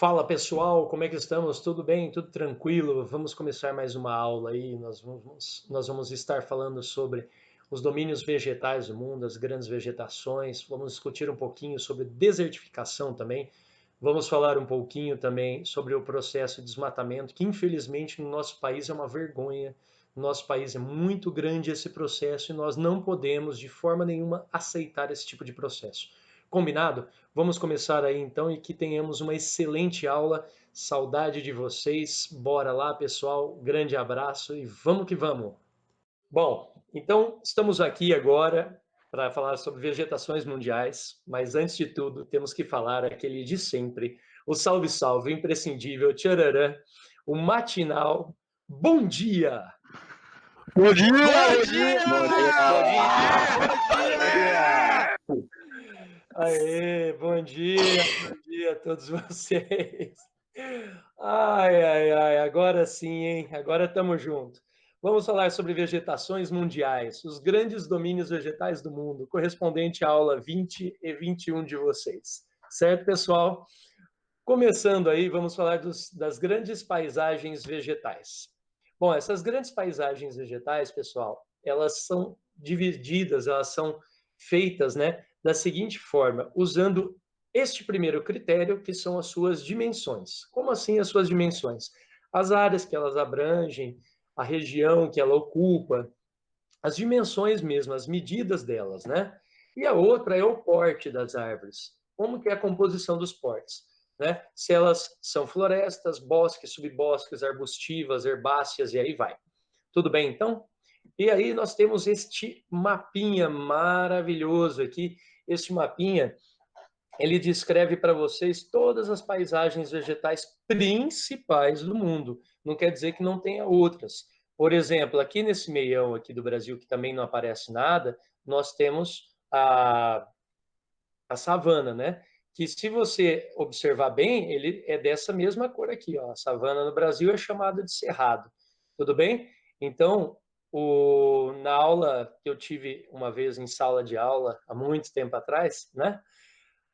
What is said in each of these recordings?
Fala pessoal, como é que estamos? Tudo bem? Tudo tranquilo? Vamos começar mais uma aula aí. Nós vamos estar falando sobre os domínios vegetais do mundo, as grandes vegetações. Vamos discutir um pouquinho sobre desertificação também. Vamos falar um pouquinho também sobre o processo de desmatamento, que infelizmente no nosso país é uma vergonha. No nosso país é muito grande esse processo e nós não podemos de forma nenhuma aceitar esse tipo de processo. Combinado? Vamos começar aí então e que tenhamos uma excelente aula. Saudade de vocês. Bora lá, pessoal. Grande abraço e vamos que vamos. Bom, então estamos aqui agora para falar sobre vegetações mundiais, mas antes de tudo temos que falar aquele de sempre, o salve salve imprescindível, tchararã, o matinal. Bom dia! Bom dia, Bom bom dia! dia! Bom dia! Aê, bom dia a todos vocês. Ai, ai, ai, agora sim, hein? Agora estamos juntos. Vamos falar sobre vegetações mundiais, os grandes domínios vegetais do mundo, correspondente à aula 20 e 21 de vocês. Certo, pessoal? Começando aí, vamos falar das grandes paisagens vegetais. Bom, essas grandes paisagens vegetais, pessoal, elas são divididas, elas são feitas, né, da seguinte forma, usando este primeiro critério, que são as suas dimensões. Como assim as suas dimensões? As áreas que elas abrangem, a região que ela ocupa, as dimensões mesmo, as medidas delas, né? E a outra é o porte das árvores. Como que é a composição dos portes? Né? Se elas são florestas, bosques, subbosques, arbustivas, herbáceas e aí vai. Tudo bem, então? E aí nós temos este mapinha maravilhoso aqui. Este mapinha, ele descreve para vocês todas as paisagens vegetais principais do mundo. Não quer dizer que não tenha outras. Por exemplo, aqui nesse meião aqui do Brasil, que também não aparece nada, nós temos a savana, né? Que se você observar bem, ele é dessa mesma cor aqui, ó. A savana no Brasil é chamada de cerrado. Tudo bem? Então, na aula que eu tive uma vez em sala de aula, há muito tempo atrás, né?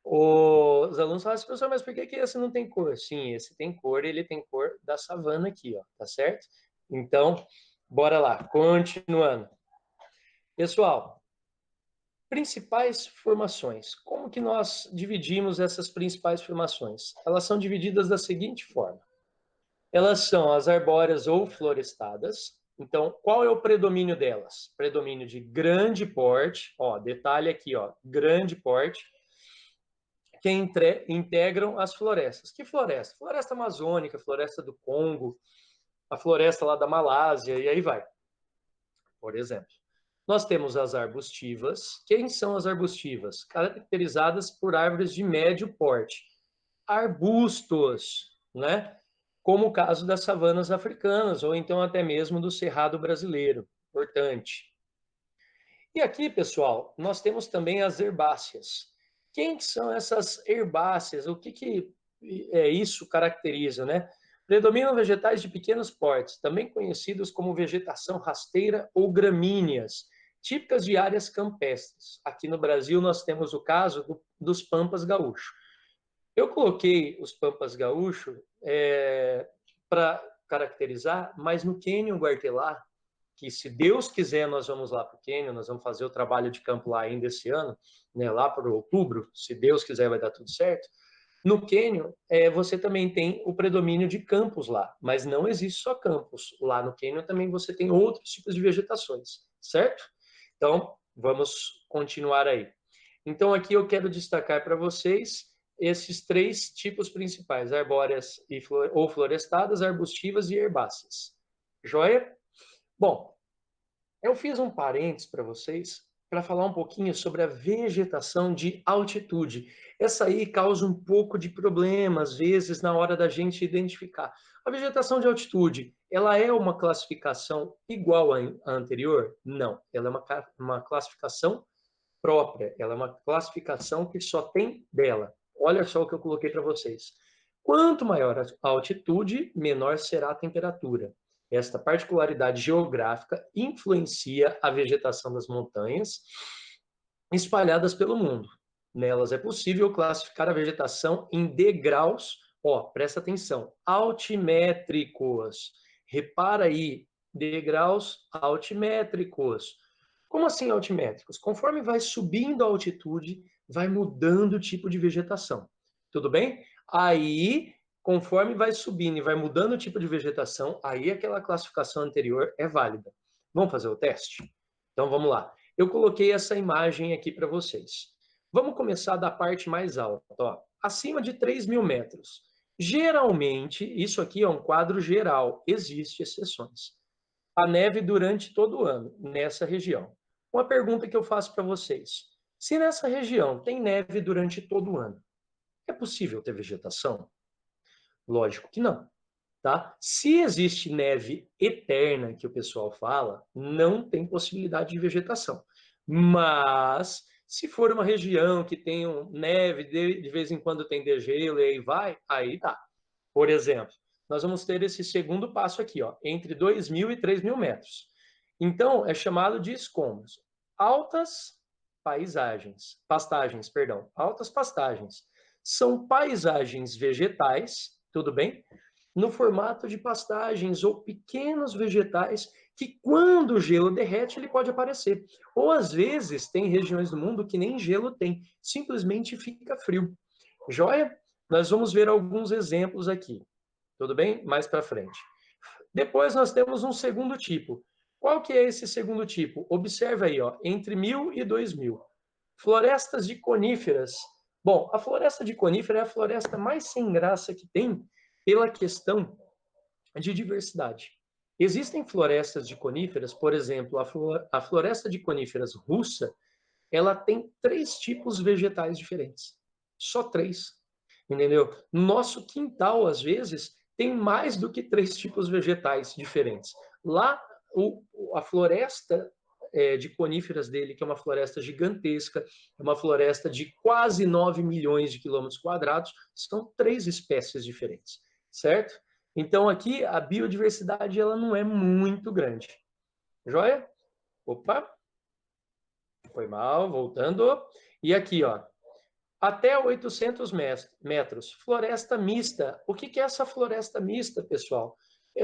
Os alunos falam assim, professor, mas por que esse não tem cor? Sim, esse tem cor, ele tem cor da savana aqui, ó, tá certo? Então, bora lá, continuando. Pessoal, principais formações. Como que nós dividimos essas principais formações? Elas são divididas da seguinte forma. Elas são as arbóreas ou florestadas. Então, qual é o predomínio delas? Predomínio de grande porte, ó, detalhe aqui, ó, grande porte, que integram as florestas. Que floresta? Floresta amazônica, floresta do Congo, a floresta lá da Malásia, e aí vai. Por exemplo, nós temos as arbustivas. Quem são as arbustivas? Caracterizadas por árvores de médio porte. Arbustos, né? Como o caso das savanas africanas, ou então até mesmo do cerrado brasileiro. Importante. E aqui, pessoal, nós temos também as herbáceas. Quem são essas herbáceas? O que isso caracteriza, né? Predominam vegetais de pequenos portes, também conhecidos como vegetação rasteira ou gramíneas, típicas de áreas campestres. Aqui no Brasil nós temos o caso dos pampas gaúchos. Eu coloquei os pampas gaúchos para caracterizar, mas no Quênia Guartelá, que se Deus quiser nós vamos lá para o Quênia, nós vamos fazer o trabalho de campo lá ainda esse ano, né, lá para outubro, se Deus quiser vai dar tudo certo. No Quênia, você também tem o predomínio de campos lá, mas não existe só campos. Lá no Quênia também você tem outros tipos de vegetações, certo? Então, vamos continuar aí. Então, aqui eu quero destacar para vocês esses três tipos principais, arbóreas ou florestadas, arbustivas e herbáceas. Joia? Bom, eu fiz um parênteses para vocês para falar um pouquinho sobre a vegetação de altitude. Essa aí causa um pouco de problema, às vezes, na hora da gente identificar. A vegetação de altitude, ela é uma classificação igual à anterior? Não, ela é uma classificação própria, ela é uma classificação que só tem dela. Olha só o que eu coloquei para vocês. Quanto maior a altitude, menor será a temperatura. Esta particularidade geográfica influencia a vegetação das montanhas espalhadas pelo mundo. Nelas é possível classificar a vegetação em degraus Ó, presta atenção, altimétricos. Repara aí, degraus altimétricos. Como assim altimétricos? Conforme vai subindo a altitude, vai mudando o tipo de vegetação. Tudo bem? Aí, conforme vai subindo e vai mudando o tipo de vegetação, aí aquela classificação anterior é válida. Vamos fazer o teste? Então vamos lá. Eu coloquei essa imagem aqui para vocês. Vamos começar da parte mais alta, ó, acima de 3.000 metros. Geralmente, isso aqui é um quadro geral, existem exceções. A neve durante todo o ano, nessa região. Uma pergunta que eu faço para vocês. Se nessa região tem neve durante todo o ano, é possível ter vegetação? Lógico que não, tá? Se existe neve eterna, que o pessoal fala, não tem possibilidade de vegetação. Mas, se for uma região que tem neve, de vez em quando tem degelo e aí vai, aí dá. Por exemplo, nós vamos ter esse segundo passo aqui, ó, entre 2.000 e 3.000 metros. Então, é chamado de escombros. Altas pastagens, perdão, altas pastagens. São paisagens vegetais, tudo bem? No formato de pastagens ou pequenos vegetais que, quando o gelo derrete, ele pode aparecer. Ou, às vezes, tem regiões do mundo que nem gelo tem, simplesmente fica frio. Joia? Nós vamos ver alguns exemplos aqui, tudo bem? Mais para frente. Depois nós temos um segundo tipo. Qual que é esse segundo tipo? Observa aí, ó, entre 1.000 e 2.000. Florestas de coníferas. Bom, a floresta de conífera é a floresta mais sem graça que tem pela questão de diversidade. Existem florestas de coníferas, por exemplo, a floresta de coníferas russa, ela tem 3 tipos vegetais diferentes. Só 3. Entendeu? Nosso quintal, às vezes, tem mais do que 3 tipos vegetais diferentes. Lá, a floresta de coníferas dele, que é uma floresta gigantesca, é uma floresta de quase 9 milhões de quilômetros quadrados, são 3 espécies diferentes, certo? Então, aqui, a biodiversidade ela não é muito grande. Joia? Opa! Foi mal, voltando. E aqui, ó, até 800 metros, floresta mista. O que é essa floresta mista, pessoal?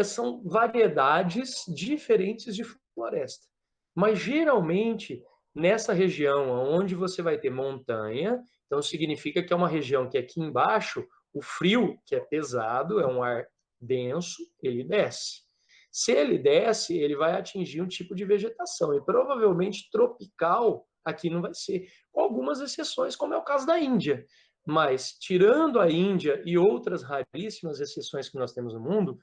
São variedades diferentes de floresta. Mas, geralmente, nessa região onde você vai ter montanha, então significa que é uma região que aqui embaixo, o frio, que é pesado, é um ar denso, ele desce. Se ele desce, ele vai atingir um tipo de vegetação, e provavelmente tropical aqui não vai ser, com algumas exceções, como é o caso da Índia. Mas, tirando a Índia e outras raríssimas exceções que nós temos no mundo,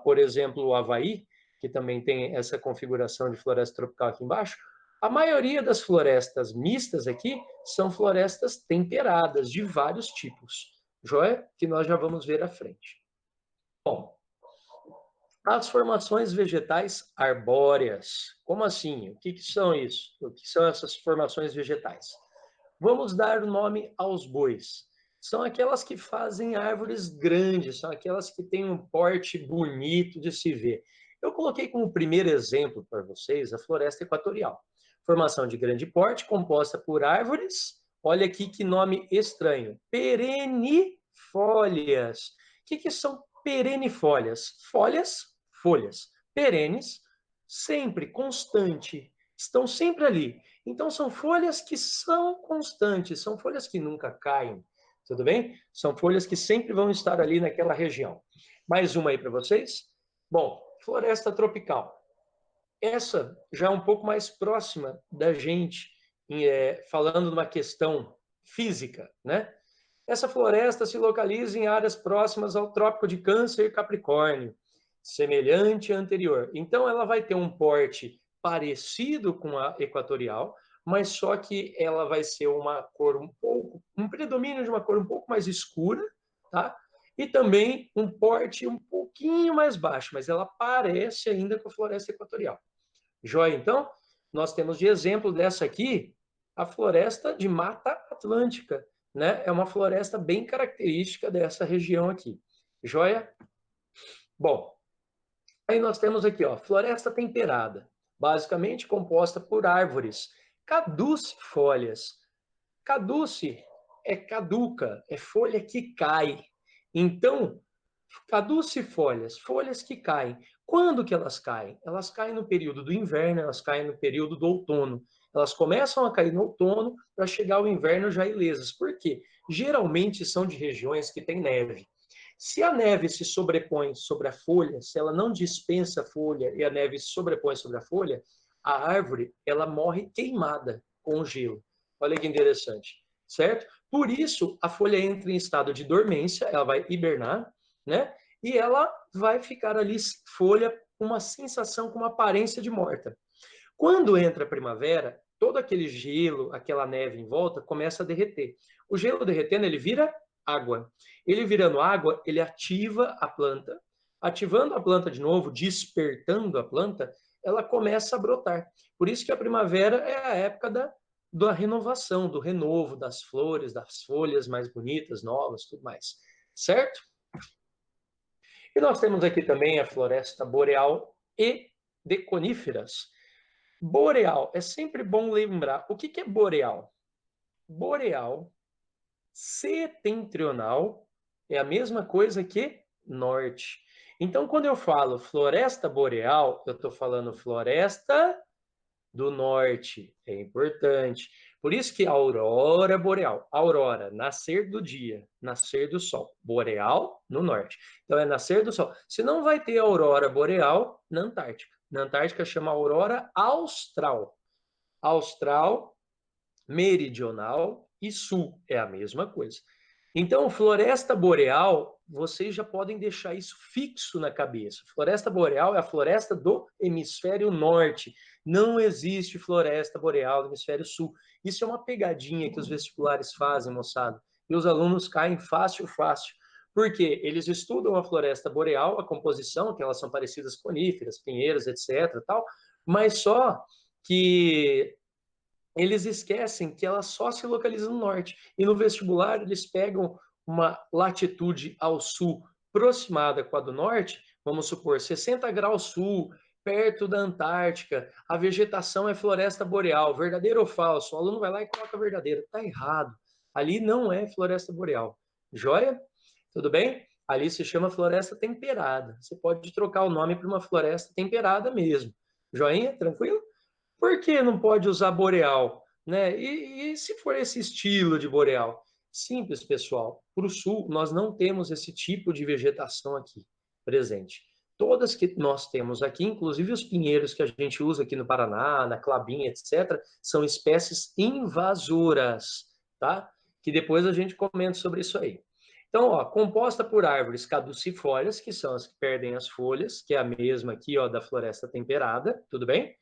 por exemplo, o Havaí, que também tem essa configuração de floresta tropical aqui embaixo, a maioria das florestas mistas aqui são florestas temperadas, de vários tipos, joia? Que nós já vamos ver à frente. Bom, as formações vegetais arbóreas. Como assim? O que são isso? O que são essas formações vegetais? Vamos dar o nome aos bois. São aquelas que fazem árvores grandes, são aquelas que têm um porte bonito de se ver. Eu coloquei como primeiro exemplo para vocês a floresta equatorial. Formação de grande porte, composta por árvores. Olha aqui que nome estranho. Perennifólias. O que são perennifólias? Folhas. Perenes, sempre, constante. Estão sempre ali. Então, são folhas que são constantes, são folhas que nunca caem, tudo bem? São folhas que sempre vão estar ali naquela região. Mais uma aí para vocês. Bom, floresta tropical. Essa já é um pouco mais próxima da gente, falando numa questão física, né? Essa floresta se localiza em áreas próximas ao Trópico de Câncer e Capricórnio, semelhante à anterior. Então, ela vai ter um porte parecido com a equatorial, mas só que ela vai ser uma cor um predomínio de uma cor um pouco mais escura, tá? E também um porte um pouquinho mais baixo, mas ela parece ainda com a floresta equatorial. Joia, então? Nós temos de exemplo dessa aqui a floresta de Mata Atlântica, né? É uma floresta bem característica dessa região aqui. Joia? Bom, aí nós temos aqui, ó, floresta temperada, basicamente composta por árvores caducifólias. Caduce é caduca, é folha que cai. Então, caducifólias, folhas que caem. Quando que elas caem? Elas caem no período do inverno, elas caem no período do outono. Elas começam a cair no outono para chegar ao inverno já ilesas. Por quê? Geralmente são de regiões que tem neve. Se a neve se sobrepõe sobre a folha, se ela não dispensa a folha e a neve se sobrepõe sobre a folha, a árvore ela morre queimada com o gelo. Olha que interessante, certo? Por isso, a folha entra em estado de dormência, ela vai hibernar, né? E ela vai ficar ali, folha, com uma sensação, com uma aparência de morta. Quando entra a primavera, todo aquele gelo, aquela neve em volta, começa a derreter. O gelo derretendo, ele vira água. Ele virando água, ele ativa a planta. Ativando a planta de novo, despertando a planta, ela começa a brotar. Por isso que a primavera é a época da renovação, do renovo, das flores, das folhas mais bonitas, novas, tudo mais. Certo? E nós temos aqui também a floresta boreal e de coníferas. Boreal, é sempre bom lembrar. O que é boreal? Boreal, setentrional, é a mesma coisa que norte. Então, quando eu falo floresta boreal, eu estou falando floresta do norte. É importante. Por isso que a aurora boreal, aurora, nascer do dia, nascer do sol. Boreal, no norte. Então, é nascer do sol. Se não vai ter aurora boreal na Antártica. Na Antártica chama aurora austral. Austral, meridional e sul é a mesma coisa. Então, floresta boreal, vocês já podem deixar isso fixo na cabeça. Floresta boreal é a floresta do hemisfério norte. Não existe floresta boreal no hemisfério sul. Isso é uma pegadinha que os vestibulares fazem, moçada. E os alunos caem fácil, fácil. Porque eles estudam a floresta boreal, a composição, que elas são parecidas com coníferas, pinheiros, etc. Tal, mas só que eles esquecem que ela só se localiza no norte. E no vestibular, eles pegam uma latitude ao sul aproximada com a do norte, vamos supor, 60 graus sul, perto da Antártica, a vegetação é floresta boreal, verdadeiro ou falso? O aluno vai lá e coloca verdadeiro. Está errado. Ali não é floresta boreal. Joia? Tudo bem? Ali se chama floresta temperada. Você pode trocar o nome para uma floresta temperada mesmo. Joinha? Tranquilo? Por que não pode usar boreal? Né? E se for esse estilo de boreal? Simples, pessoal. Para o sul, nós não temos esse tipo de vegetação aqui presente. Todas que nós temos aqui, inclusive os pinheiros que a gente usa aqui no Paraná, na Clabinha, etc., são espécies invasoras, tá? Que depois a gente comenta sobre isso aí. Então, ó, composta por árvores caducifólias, que são as que perdem as folhas, que é a mesma aqui, ó, da floresta temperada, tudo bem?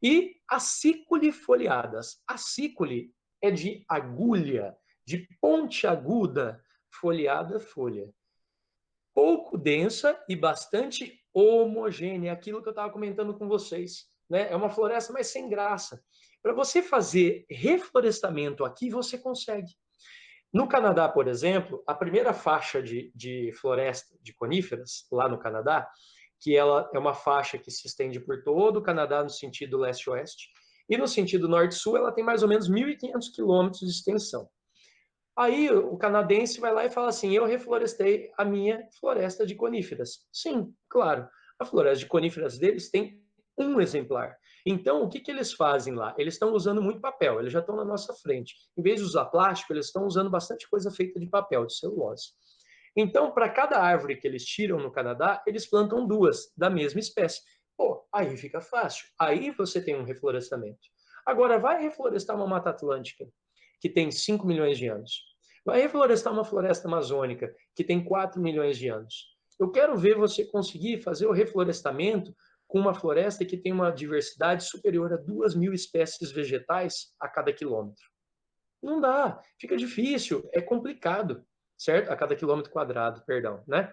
E aciculifoliadas. Acicule é de agulha, de ponte aguda, folheada, folha. Pouco densa e bastante homogênea, aquilo que eu estava comentando com vocês. Né? É uma floresta, mas sem graça. Para você fazer reflorestamento aqui, você consegue. No Canadá, por exemplo, a primeira faixa de floresta de coníferas, lá no Canadá, que ela é uma faixa que se estende por todo o Canadá no sentido leste-oeste, e no sentido norte-sul ela tem mais ou menos 1.500 quilômetros de extensão. Aí o canadense vai lá e fala assim, eu reflorestei a minha floresta de coníferas. Sim, claro, a floresta de coníferas deles tem um exemplar. Então, o que, que eles fazem lá? Eles estão usando muito papel, eles já estão na nossa frente. Em vez de usar plástico, eles estão usando bastante coisa feita de papel, de celulose. Então, para cada árvore que eles tiram no Canadá, eles plantam duas da mesma espécie. Pô, aí fica fácil. Aí você tem um reflorestamento. Agora, vai reflorestar uma Mata Atlântica, que tem 5 milhões de anos. Vai reflorestar uma floresta amazônica, que tem 4 milhões de anos. Eu quero ver você conseguir fazer o reflorestamento com uma floresta que tem uma diversidade superior a 2.000 espécies vegetais a cada quilômetro. Não dá, fica difícil, é complicado, certo? A cada quilômetro quadrado, perdão, né?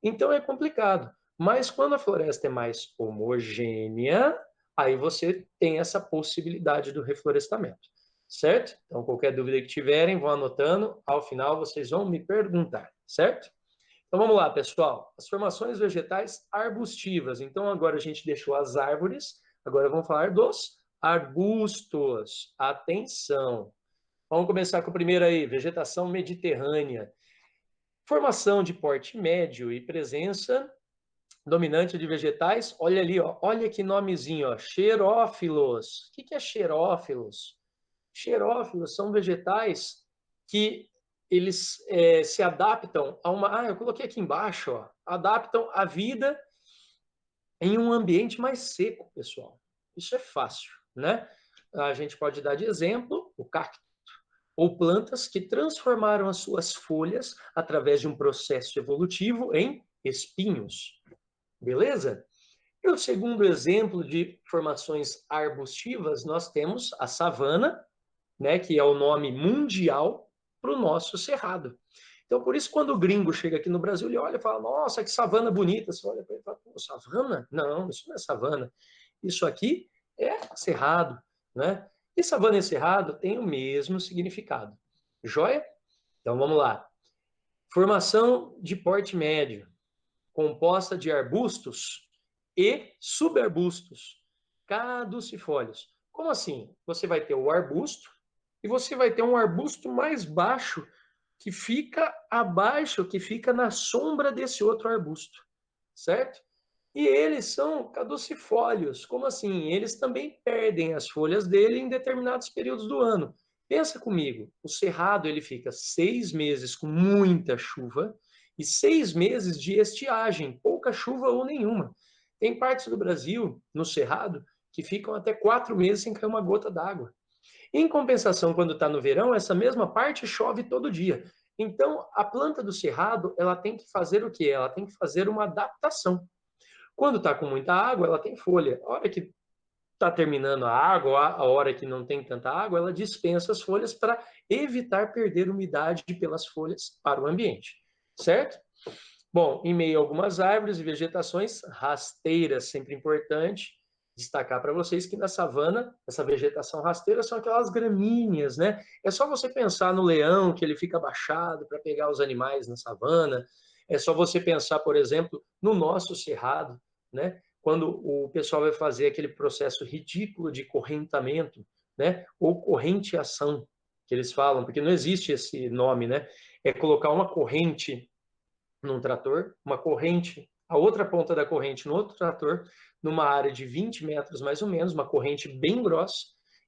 Então é complicado. Mas quando a floresta é mais homogênea, aí você tem essa possibilidade do reflorestamento, certo? Então, qualquer dúvida que tiverem, vão anotando. Ao final, vocês vão me perguntar, certo? Então, vamos lá, pessoal. As formações vegetais arbustivas. Então, agora a gente deixou as árvores, agora vamos falar dos arbustos. Atenção! Vamos começar com o primeiro aí, vegetação mediterrânea. Formação de porte médio e presença dominante de vegetais, olha ali, ó, olha que nomezinho, ó, xerófilos. O que é xerófilos? Xerófilos são vegetais que eles se adaptam a uma... eu coloquei aqui embaixo, ó, adaptam a vida em um ambiente mais seco, pessoal. Isso é fácil, né? A gente pode dar de exemplo o cacto, ou plantas que transformaram as suas folhas através de um processo evolutivo em espinhos. Beleza? E o segundo exemplo de formações arbustivas, nós temos a savana, né, que é o nome mundial para o nosso cerrado. Então, por isso, quando o gringo chega aqui no Brasil, ele olha e fala, nossa, que savana bonita. Você olha para ele e fala, savana? Não, isso não é savana. Isso aqui é cerrado, né? E savana e cerrado têm o mesmo significado. Joia? Então, vamos lá. Formação de porte médio, composta de arbustos e subarbustos, caducifólios. Como assim? Você vai ter o arbusto e você vai ter um arbusto mais baixo que fica abaixo, que fica na sombra desse outro arbusto, certo? E eles são caducifólios. Como assim? Eles também perdem as folhas dele em determinados períodos do ano. Pensa comigo, o cerrado ele fica 6 meses com muita chuva e 6 meses de estiagem, pouca chuva ou nenhuma. Tem partes do Brasil, no cerrado, que ficam até 4 meses sem cair uma gota d'água. Em compensação, quando está no verão, essa mesma parte chove todo dia. Então, a planta do cerrado, ela tem que fazer o quê? Ela tem que fazer uma adaptação. Quando está com muita água, ela tem folha. A hora que está terminando a água, a hora que não tem tanta água, ela dispensa as folhas para evitar perder umidade pelas folhas para o ambiente, certo? Bom, em meio a algumas árvores e vegetações rasteiras, sempre importante destacar para vocês que na savana, essa vegetação rasteira são aquelas gramíneas, né? É só você pensar no leão, que ele fica abaixado para pegar os animais na savana. É só você pensar, por exemplo, no nosso cerrado, né? Quando o pessoal vai fazer aquele processo ridículo de correntamento, né? Ou correnteação, que eles falam, porque não existe esse nome, né? É colocar uma corrente num trator, uma corrente, a outra ponta da corrente no outro trator, numa área de 20 metros mais ou menos, uma corrente bem grossa,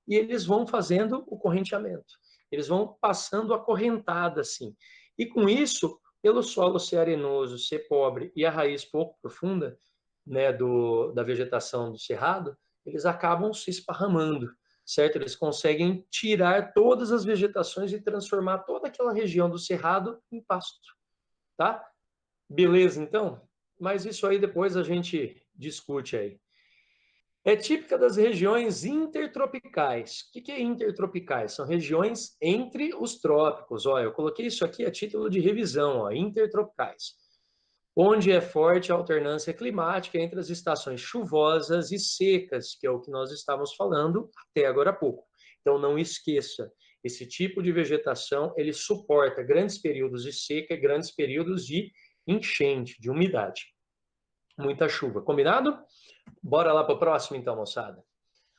e eles vão fazendo o correnteamento. Eles vão passando a correntada assim. E com isso, pelo solo ser arenoso, ser pobre e a raiz pouco profunda, né, da vegetação do cerrado, eles acabam se esparramando, certo? Eles conseguem tirar todas as vegetações e transformar toda aquela região do cerrado em pasto, tá? Beleza, então? Mas isso aí depois a gente discute aí. É típica das regiões intertropicais. O que é intertropicais? São regiões entre os trópicos. Ó, eu coloquei isso aqui a título de revisão, ó, intertropicais. Onde é forte a alternância climática entre as estações chuvosas e secas, que é o que nós estávamos falando até agora há pouco. Então não esqueça, esse tipo de vegetação, ele suporta grandes períodos de seca e grandes períodos de enchente, de umidade. Muita chuva. Combinado? Bora lá para o próximo, então, moçada.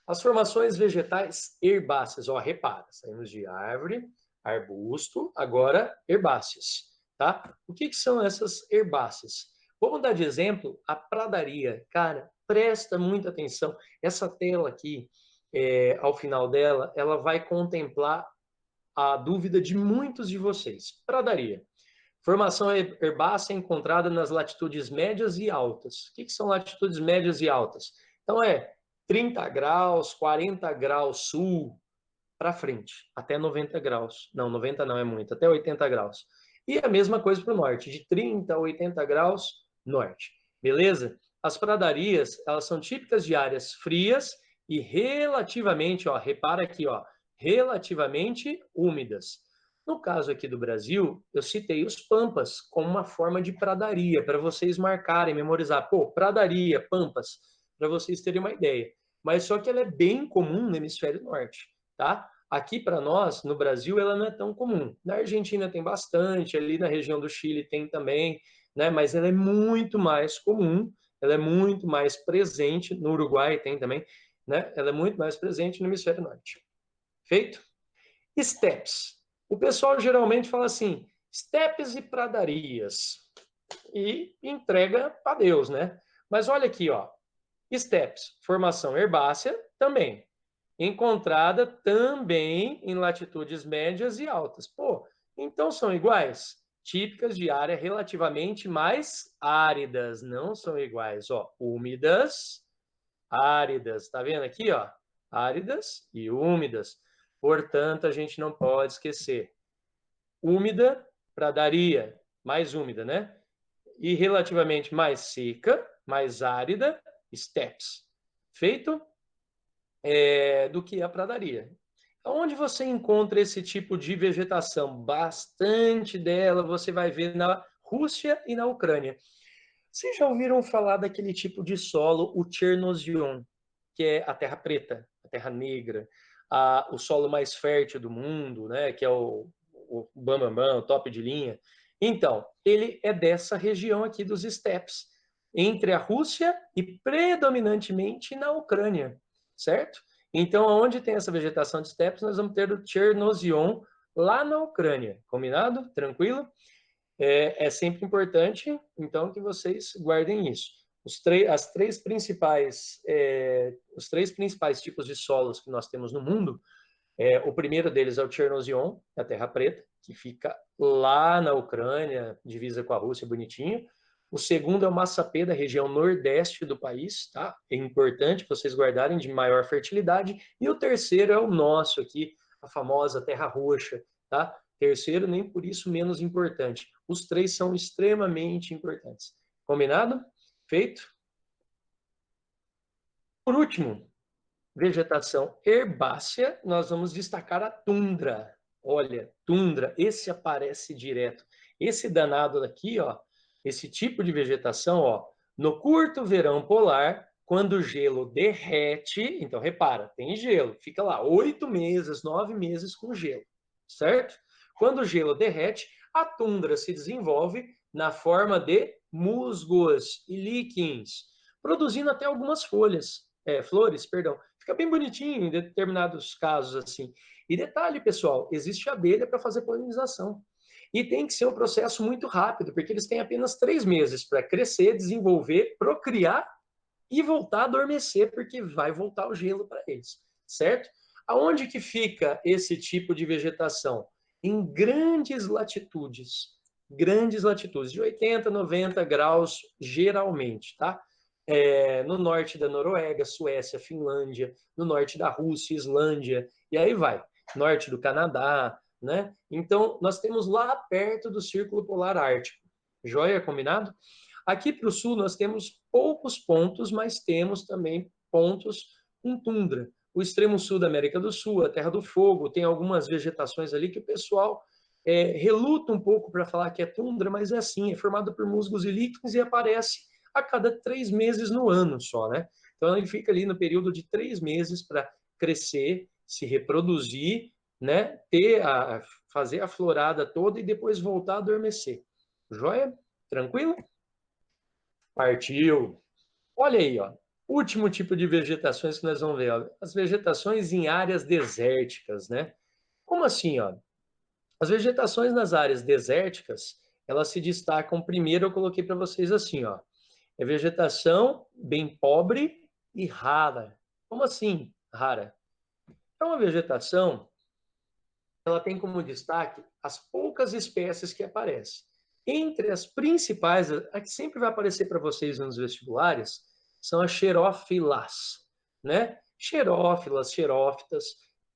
As formações vegetais herbáceas. Ó, repara, saímos de árvore, arbusto, agora herbáceas. Tá? O que são essas herbáceas? Vamos dar de exemplo a pradaria. Cara, presta muita atenção. Essa tela aqui, ao final dela, ela vai contemplar a dúvida de muitos de vocês. Pradaria. Formação herbácea encontrada nas latitudes médias e altas. O que são latitudes médias e altas? Então, 30 graus, 40 graus sul para frente, até 90 graus. Não, 90 não é muito, até 80 graus. E a mesma coisa para o norte, de 30 a 80 graus norte. Beleza? As pradarias, elas são típicas de áreas frias e relativamente, ó, repara aqui, ó, relativamente úmidas. No caso aqui do Brasil, eu citei os pampas como uma forma de pradaria, para vocês marcarem, memorizar. Pô, pradaria, pampas, para vocês terem uma ideia. Mas só que ela é bem comum no hemisfério norte, tá? Aqui para nós, no Brasil, ela não é tão comum. Na Argentina tem bastante, ali na região do Chile tem também, né? Mas ela é muito mais comum, ela é muito mais presente, no Uruguai tem também, né? Ela é muito mais presente no hemisfério norte. Feito? Steps. O pessoal geralmente fala assim, Estepes e pradarias. E entrega para Deus, né? Mas olha aqui, ó. Estepes, formação herbácea, também. Encontrada também em latitudes médias e altas. Pô, então são iguais? Típicas de áreas relativamente mais áridas, não são iguais, ó. Úmidas, áridas, tá vendo aqui, ó? Áridas e úmidas. Portanto, a gente não pode esquecer. Úmida, pradaria, mais úmida, né? E relativamente mais seca, mais árida, steppes. Feito? Do que a pradaria. Onde você encontra esse tipo de vegetação? Bastante dela você vai ver na Rússia e na Ucrânia. Vocês já ouviram falar daquele tipo de solo, o Chernozion, que é a terra preta, a terra negra, o solo mais fértil do mundo, né? Que é o bambambam, o top de linha. Então, ele é dessa região aqui dos steppes, entre a Rússia e predominantemente na Ucrânia, certo? Então, onde tem essa vegetação de steppes, nós vamos ter o Chernozion lá na Ucrânia. Combinado? Tranquilo? É sempre importante, então, que vocês guardem isso. Os três principais tipos de solos que nós temos no mundo, o primeiro deles é o Chernozion, a Terra Preta, que fica lá na Ucrânia, divisa com a Rússia, bonitinho. O segundo é o Massapê, da região nordeste do país, tá? É importante vocês guardarem, de maior fertilidade. E o terceiro é o nosso aqui, a famosa Terra Roxa, tá? Terceiro, nem por isso menos importante. Os três são extremamente importantes. Combinado? Feito? Por último, vegetação herbácea, nós vamos destacar a tundra. Olha, tundra, esse aparece direto. Esse danado aqui, ó, esse tipo de vegetação, ó, no curto verão polar, quando o gelo derrete, então repara, tem gelo, fica lá 8 meses, 9 meses com gelo, certo? Quando o gelo derrete, a tundra se desenvolve na forma de musgos e líquens, produzindo até algumas flores, perdão. Fica bem bonitinho em determinados casos assim. E detalhe, pessoal, existe abelha para fazer polinização. E tem que ser um processo muito rápido, porque eles têm apenas 3 meses para crescer, desenvolver, procriar e voltar a adormecer, porque vai voltar o gelo para eles, certo? Aonde que fica esse tipo de vegetação? Em grandes latitudes, de 80, 90 graus geralmente, tá? No norte da Noruega, Suécia, Finlândia, no norte da Rússia, Islândia, e aí vai, norte do Canadá, né? Então, nós temos lá perto do Círculo Polar Ártico. Joia, combinado? Aqui para o sul nós temos poucos pontos, mas temos também pontos em tundra. O extremo sul da América do Sul, a Terra do Fogo, tem algumas vegetações ali que o pessoal reluta um pouco para falar que é tundra, mas é assim, é formado por musgos e líquens e aparece a cada 3 meses no ano só, né? Então ele fica ali no período de 3 meses para crescer, se reproduzir, né? Fazer a florada toda e depois voltar a adormecer. Joia? Tranquilo? Partiu. Olha aí, ó. Último tipo de vegetações que nós vamos ver, ó. As vegetações em áreas desérticas, né? Como assim, ó? As vegetações nas áreas desérticas, elas se destacam, primeiro eu coloquei para vocês assim, ó. É vegetação bem pobre e rara. Como assim, rara? É uma vegetação, ela tem como destaque as poucas espécies que aparecem. Entre as principais, a que sempre vai aparecer para vocês nos vestibulares, são as xerófilas, né? Xerófilas, xerófitas,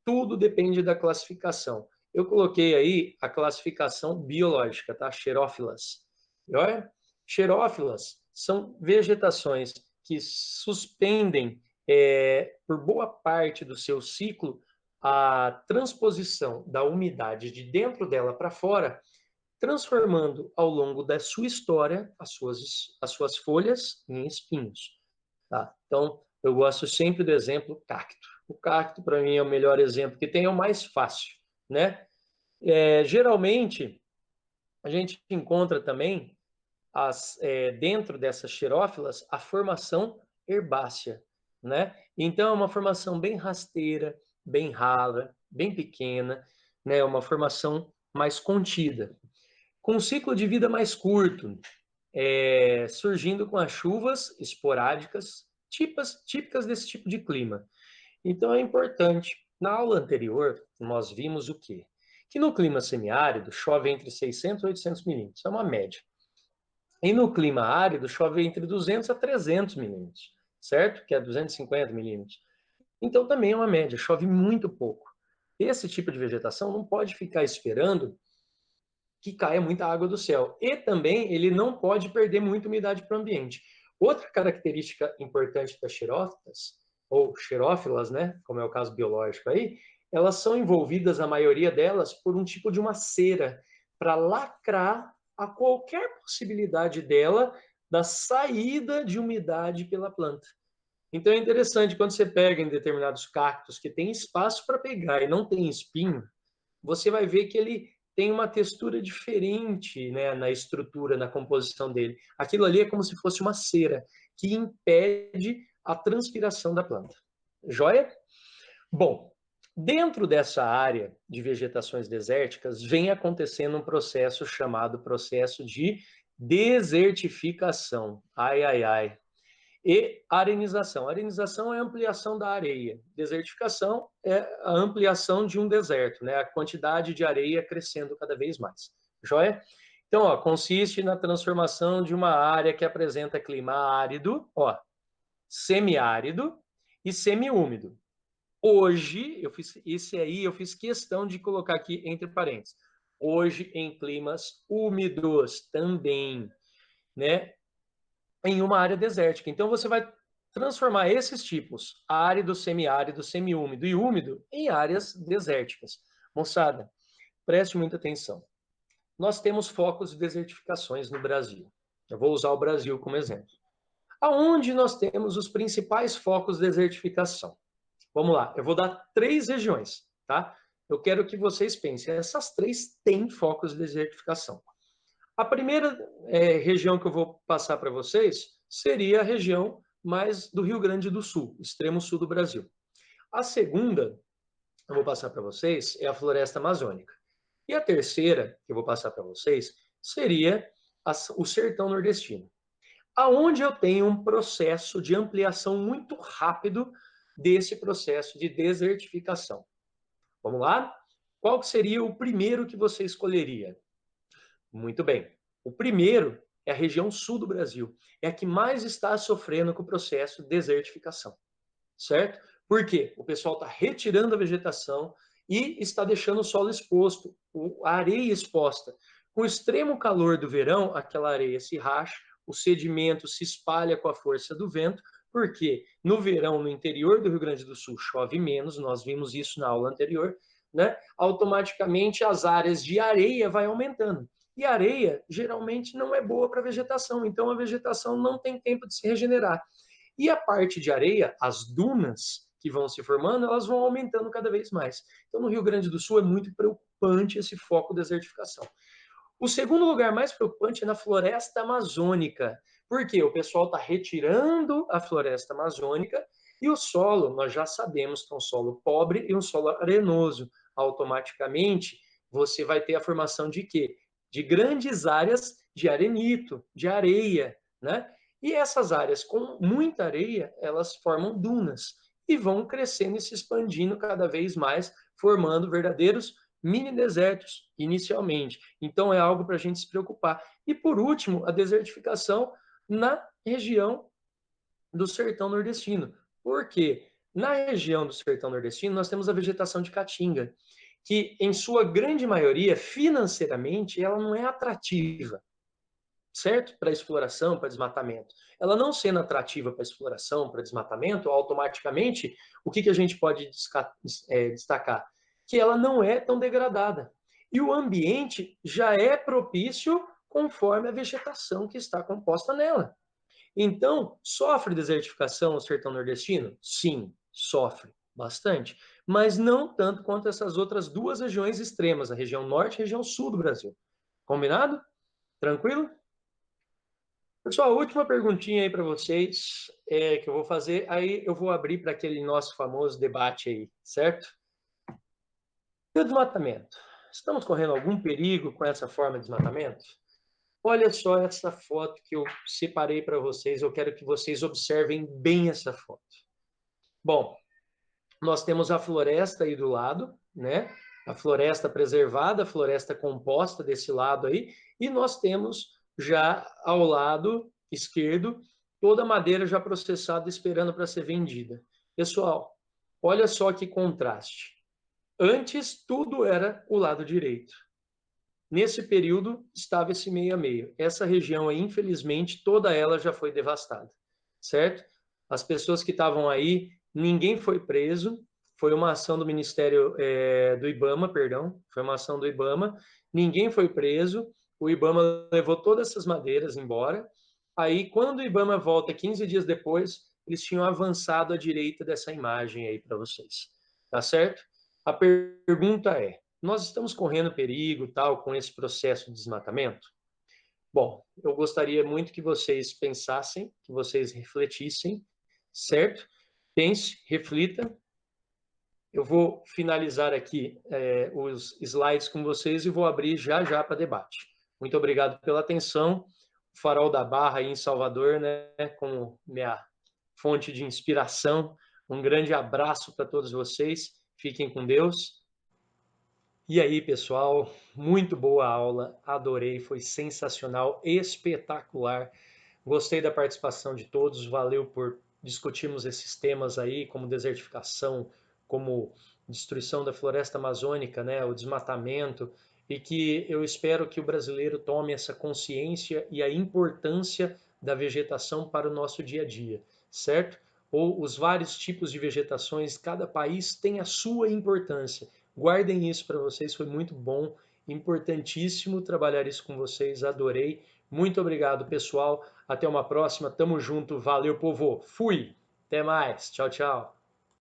tudo depende da classificação. Eu coloquei aí a classificação biológica, tá? Xerófilas. Olha, xerófilas são vegetações que suspendem por boa parte do seu ciclo a transposição da umidade de dentro dela para fora, transformando ao longo da sua história as suas folhas em espinhos. Tá? Então, eu gosto sempre do exemplo cacto. O cacto, para mim, é o melhor exemplo que tem, é o mais fácil. Né? Geralmente, a gente encontra também, dentro dessas xerófilas, a formação herbácea. Né? Então, é uma formação bem rasteira, bem rala, bem pequena, né? Uma formação mais contida. com um ciclo de vida mais curto, surgindo com as chuvas esporádicas, típicas desse tipo de clima. Então é importante. Na aula anterior, nós vimos o quê? Que no clima semiárido chove entre 600 e 800 milímetros, é uma média. E no clima árido chove entre 200 a 300 milímetros, certo? Que é 250 milímetros. Então também é uma média, chove muito pouco. Esse tipo de vegetação não pode ficar esperando que caia muita água do céu. E também ele não pode perder muita umidade para o ambiente. Outra característica importante das xerófitas, ou xerófilas, né, como é o caso biológico aí, elas são envolvidas, a maioria delas, por um tipo de uma cera, para lacrar a qualquer possibilidade dela da saída de umidade pela planta. Então é interessante, quando você pega em determinados cactos que tem espaço para pegar e não tem espinho, você vai ver que ele tem uma textura diferente, né, na estrutura, na composição dele. Aquilo ali é como se fosse uma cera que impede a transpiração da planta. Joia? Bom, dentro dessa área de vegetações desérticas vem acontecendo um processo chamado processo de desertificação. Ai, ai, ai. E arenização. Arenização é a ampliação da areia. Desertificação é a ampliação de um deserto, né? A quantidade de areia crescendo cada vez mais. Joia? Então, ó, consiste na transformação de uma área que apresenta clima árido, ó, semiárido e semiúmido. Hoje, eu fiz questão de colocar aqui entre parênteses. Hoje, em climas úmidos também, né? Em uma área desértica. Então, você vai transformar esses tipos, árido, semiúmido e úmido, em áreas desérticas. Moçada, preste muita atenção. Nós temos focos de desertificações no Brasil. Eu vou usar o Brasil como exemplo. Aonde nós temos os principais focos de desertificação? Vamos lá, eu vou dar 3 regiões, tá? Eu quero que vocês pensem, essas 3 têm focos de desertificação. A primeira região que eu vou passar para vocês seria a região mais do Rio Grande do Sul, extremo sul do Brasil. A segunda, eu vou passar para vocês, é a floresta amazônica. E a terceira, que eu vou passar para vocês, seria o sertão nordestino. Aonde eu tenho um processo de ampliação muito rápido desse processo de desertificação. Vamos lá? Qual seria o primeiro que você escolheria? Muito bem. O primeiro é a região sul do Brasil. É a que mais está sofrendo com o processo de desertificação. Certo? Por quê? O pessoal está retirando a vegetação e está deixando o solo exposto, a areia exposta. Com o extremo calor do verão, aquela areia se racha, o sedimento se espalha com a força do vento, porque no verão, no interior do Rio Grande do Sul, chove menos, nós vimos isso na aula anterior, né? Automaticamente as áreas de areia vai aumentando. E a areia geralmente não é boa para a vegetação, então a vegetação não tem tempo de se regenerar. E a parte de areia, as dunas que vão se formando, elas vão aumentando cada vez mais. Então, no Rio Grande do Sul é muito preocupante esse foco de desertificação. O segundo lugar mais preocupante é na floresta amazônica. Por quê? O pessoal está retirando a floresta amazônica e o solo, nós já sabemos que é um solo pobre e um solo arenoso. Automaticamente, você vai ter a formação de quê? De grandes áreas de arenito, de areia, né? E essas áreas com muita areia, elas formam dunas e vão crescendo e se expandindo cada vez mais, formando verdadeiros mini desertos inicialmente. Então é algo para a gente se preocupar. E por último, a desertificação na região do sertão nordestino. Por quê? Na região do sertão nordestino, nós temos a vegetação de caatinga, que em sua grande maioria, financeiramente, ela não é atrativa, certo? Para exploração, para desmatamento. Ela não sendo atrativa para exploração, para desmatamento, automaticamente, o que a gente pode destacar? Que ela não é tão degradada. E o ambiente já é propício conforme a vegetação que está composta nela. Então, sofre desertificação o sertão nordestino? Sim, sofre bastante, mas não tanto quanto essas outras 2 regiões extremas, a região norte e a região sul do Brasil. Combinado? Tranquilo? Pessoal, a última perguntinha aí para vocês que eu vou fazer, aí eu vou abrir para aquele nosso famoso debate aí, certo? E o desmatamento? Estamos correndo algum perigo com essa forma de desmatamento? Olha só essa foto que eu separei para vocês. Eu quero que vocês observem bem essa foto. Bom, nós temos a floresta aí do lado, né? A floresta preservada, a floresta composta desse lado aí, e nós temos já ao lado esquerdo toda a madeira já processada esperando para ser vendida. Pessoal, olha só que contraste. Antes tudo era o lado direito. Nesse período estava esse meio a meio. Essa região aí, infelizmente, toda ela já foi devastada, certo? As pessoas que estavam aí, ninguém foi preso, foi uma ação do Ministério do IBAMA, perdão, foi uma ação do IBAMA, ninguém foi preso, o IBAMA levou todas essas madeiras embora, aí quando o IBAMA volta 15 dias depois, eles tinham avançado à direita dessa imagem aí para vocês, tá certo? A pergunta é, nós estamos correndo perigo tal com esse processo de desmatamento? Bom, eu gostaria muito que vocês pensassem, que vocês refletissem, certo? Pense, reflita. Eu vou finalizar aqui os slides com vocês e vou abrir já já para debate. Muito obrigado pela atenção. O Farol da Barra aí em Salvador, né, como minha fonte de inspiração. Um grande abraço para todos vocês. Fiquem com Deus. E aí, pessoal, muito boa aula, adorei, foi sensacional, espetacular. Gostei da participação de todos, valeu por discutirmos esses temas aí, como desertificação, como destruição da floresta amazônica, né, o desmatamento, e que eu espero que o brasileiro tome essa consciência e a importância da vegetação para o nosso dia a dia, certo? Ou os vários tipos de vegetações, cada país tem a sua importância. Guardem isso para vocês, foi muito bom, importantíssimo trabalhar isso com vocês, adorei. Muito obrigado, pessoal. Até uma próxima, tamo junto, valeu, povo. Fui, até mais, tchau, tchau.